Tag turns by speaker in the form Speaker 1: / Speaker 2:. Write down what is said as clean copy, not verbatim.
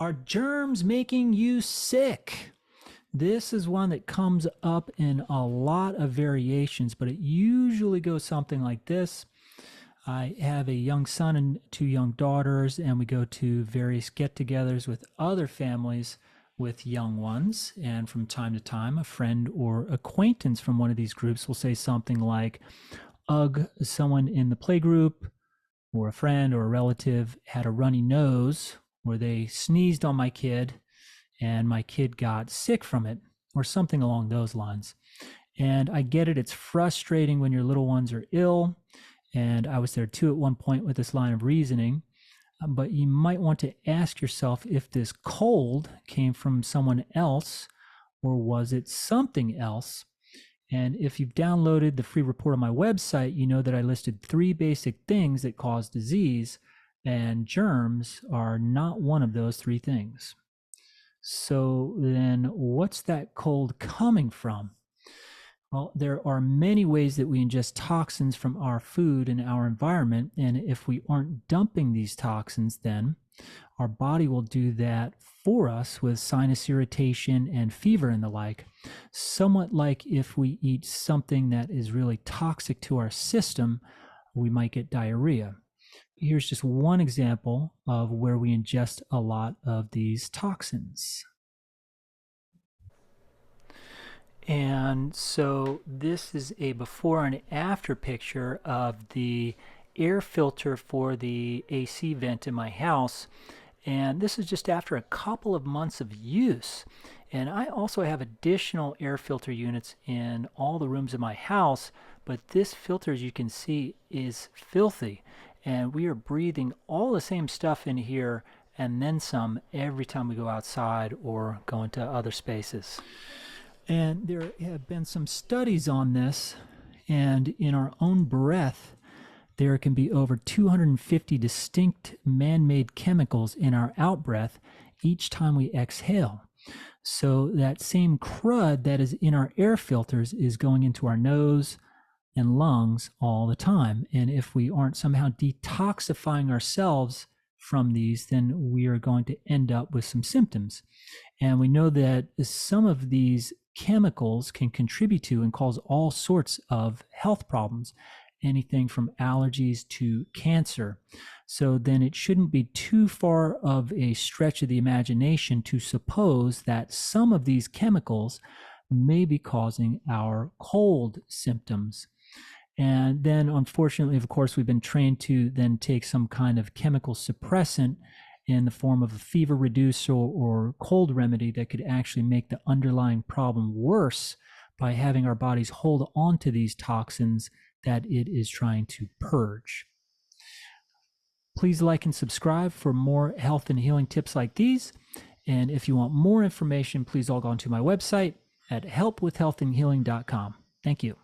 Speaker 1: Are germs making you sick? This is one that comes up in a lot of variations, but it usually goes something like this. I have a young son and two young daughters, and we go to various get-togethers with other families with young ones. And from time to time, a friend or acquaintance from one of these groups will say something like, ugh, someone in the playgroup or a friend or a relative had a runny nose, or they sneezed on my kid and my kid got sick from it, or something along those lines. And I get it, it's frustrating when your little ones are ill. And I was there too at one point with this line of reasoning. But you might want to ask yourself if this cold came from someone else or was it something else? And if you've downloaded the free report on my website, you know that I listed 3 basic things that cause disease, and germs are not one of those 3 things. So then what's that cold coming from? Well, there are many ways that we ingest toxins from our food and our environment, and if we aren't dumping these toxins, then our body will do that for us with sinus irritation and fever and the like, somewhat like if we eat something that is really toxic to our system, we might get diarrhea. Here's just one example of where we ingest a lot of these toxins. And so this is a before and after picture of the air filter for the AC vent in my house. And this is just after a couple of months of use. And I also have additional air filter units in all the rooms in my house, but this filter, as you can see, is filthy. And we are breathing all the same stuff in here and then some every time we go outside or go into other spaces. And there have been some studies on this, and in our own breath, there can be over 250 distinct man-made chemicals in our out-breath each time we exhale. So that same crud that is in our air filters is going into our nose and lungs all the time. And if we aren't somehow detoxifying ourselves from these, then we are going to end up with some symptoms. And we know that some of these chemicals can contribute to and cause all sorts of health problems, anything from allergies to cancer. So then it shouldn't be too far of a stretch of the imagination to suppose that some of these chemicals may be causing our cold symptoms. And then unfortunately, of course, we've been trained to then take some kind of chemical suppressant in the form of a fever reducer or cold remedy that could actually make the underlying problem worse by having our bodies hold on to these toxins that it is trying to purge. Please like and subscribe for more health and healing tips like these. And if you want more information, please log on to my website at helpwithhealthandhealing.com. Thank you.